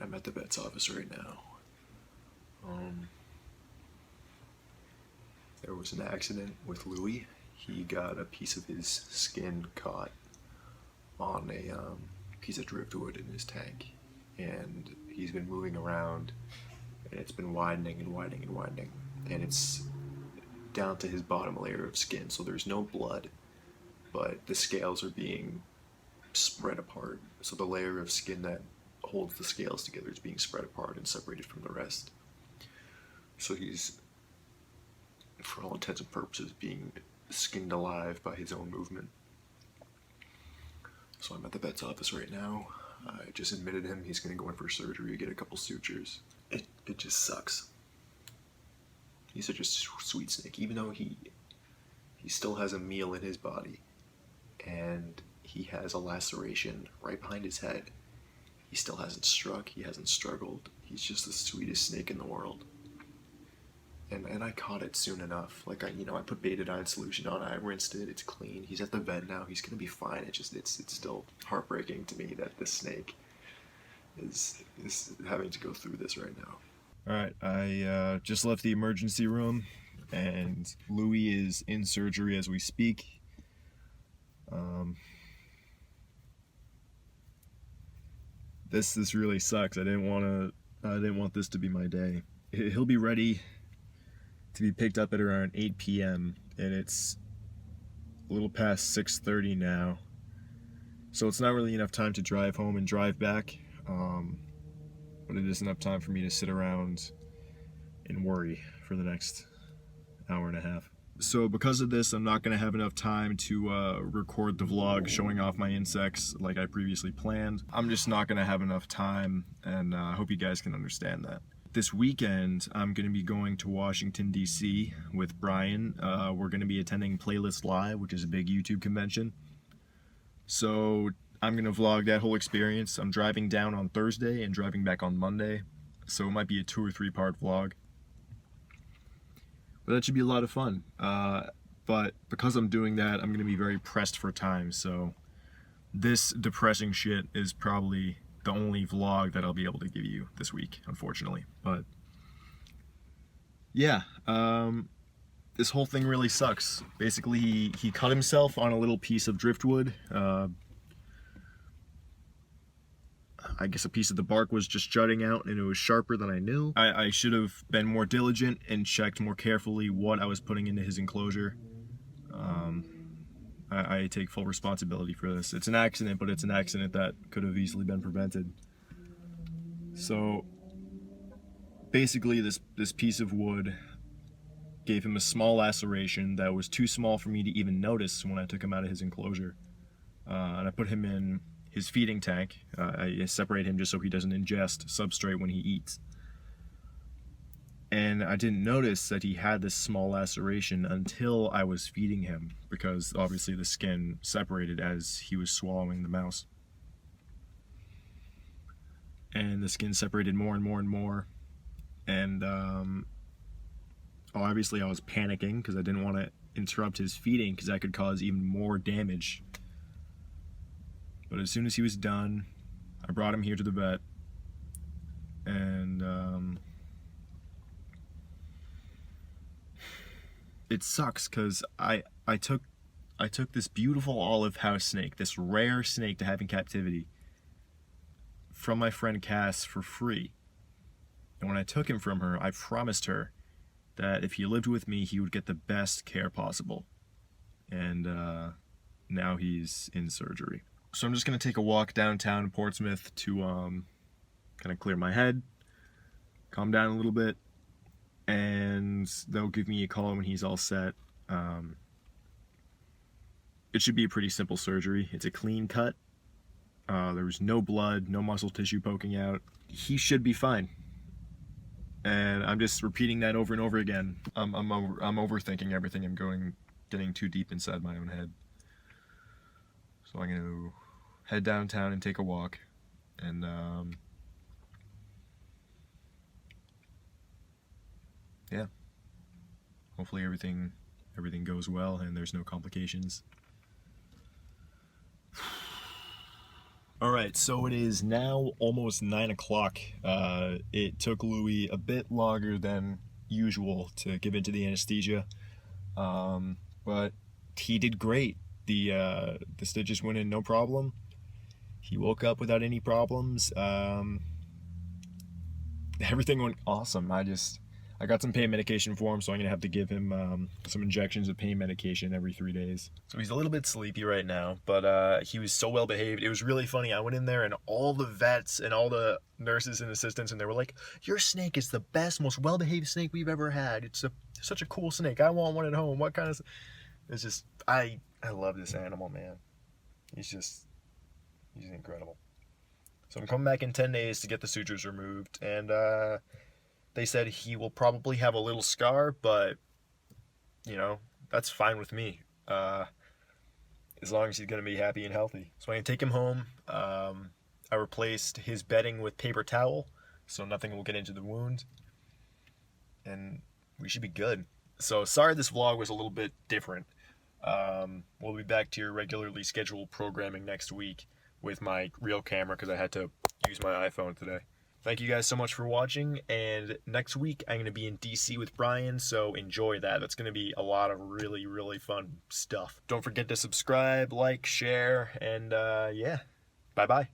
I'm at the vet's office right now. There was an accident with Louie. He got a piece of his skin caught on a piece of driftwood in his tank, and he's been moving around, and it's been widening and widening and widening, and it's down to his bottom layer of skin, so there's no blood, but the scales are being spread apart. So the layer of skin that holds the scales together is being spread apart and separated from the rest. So he's, for all intents and purposes, being skinned alive by his own movement. So I'm at the vet's office right now. I just admitted him. He's going to go in for surgery, get a couple sutures. It just sucks. He's such a sweet snake, even though he still has a meal in his body, and he has a laceration right behind his head. He still hasn't struck, he hasn't struggled. He's just the sweetest snake in the world. And I caught it soon enough. Like, I put betadine solution on it, I rinsed it, it's clean. He's at the vet now, he's gonna be fine. It's still heartbreaking to me that this snake is having to go through this right now. Alright, I just left the emergency room, and Louie is in surgery as we speak. This really sucks. I didn't want this to be my day. He'll be ready to be picked up at around 8 p.m. and it's a little past 6:30 now. So it's not really enough time to drive home and drive back. But it is enough time for me to sit around and worry for the next hour and a half. So because of this, I'm not going to have enough time to record the vlog showing off my insects like I previously planned. I'm just not going to have enough time, and I hope you guys can understand that. This weekend, I'm going to be going to Washington, D.C. with Brian. We're going to be attending Playlist Live, which is a big YouTube convention. So I'm going to vlog that whole experience. I'm driving down on Thursday and driving back on Monday, so it might be a 2 or 3 part vlog. But that should be a lot of fun. But because I'm doing that, I'm going to be very pressed for time, so this depressing shit is probably the only vlog that I'll be able to give you this week, unfortunately. But yeah, this whole thing really sucks. Basically, he cut himself on a little piece of driftwood. I guess a piece of the bark was just jutting out and it was sharper than I knew. I should have been more diligent and checked more carefully what I was putting into his enclosure. I take full responsibility for this. It's an accident, but it's an accident that could have easily been prevented. So basically this piece of wood gave him a small laceration that was too small for me to even notice when I took him out of his enclosure. And I put him in his feeding tank. I separate him just so he doesn't ingest substrate when he eats. And I didn't notice that he had this small laceration until I was feeding him, because obviously the skin separated as he was swallowing the mouse. And the skin separated more and more and more. And obviously I was panicking because I didn't want to interrupt his feeding because that could cause even more damage. But as soon as he was done, I brought him here to the vet, and it sucks because I took this beautiful olive house snake, this rare snake to have in captivity, from my friend Cass for free. And when I took him from her, I promised her that if he lived with me, he would get the best care possible. And now he's in surgery. So I'm just going to take a walk downtown Portsmouth to kind of clear my head, calm down a little bit, and they'll give me a call when he's all set. It should be a pretty simple surgery. It's a clean cut. There was no blood, no muscle tissue poking out. He should be fine. And I'm just repeating that over and over again. I'm overthinking everything. I'm getting too deep inside my own head. So I'm going to head downtown and take a walk, and yeah, hopefully everything goes well and there's no complications. All right, so it is now almost 9 o'clock. It took Louie a bit longer than usual to give into the anesthesia, but he did great. The stitches went in no problem. He woke up without any problems. Everything went awesome. I got some pain medication for him, so I'm gonna have to give him some injections of pain medication every 3 days. So he's a little bit sleepy right now, but he was so well behaved. It was really funny. I went in there and all the vets and all the nurses and assistants, and they were like, "Your snake is the best, most well behaved snake we've ever had. It's such a cool snake. I want one at home. What kind of?" It's just I love this animal, man. He's incredible. So I'm coming back in 10 days to get the sutures removed, and they said he will probably have a little scar, but, that's fine with me, as long as he's going to be happy and healthy. So I can take him home. I replaced his bedding with paper towel, so nothing will get into the wound, and we should be good. So sorry this vlog was a little bit different. We'll be back to your regularly scheduled programming next week with my real camera because I had to use my iPhone today. Thank you guys so much for watching, and next week I'm going to be in DC with Brian, so enjoy that. That's going to be a lot of really, really fun stuff. Don't forget to subscribe, like, share, and yeah, bye-bye.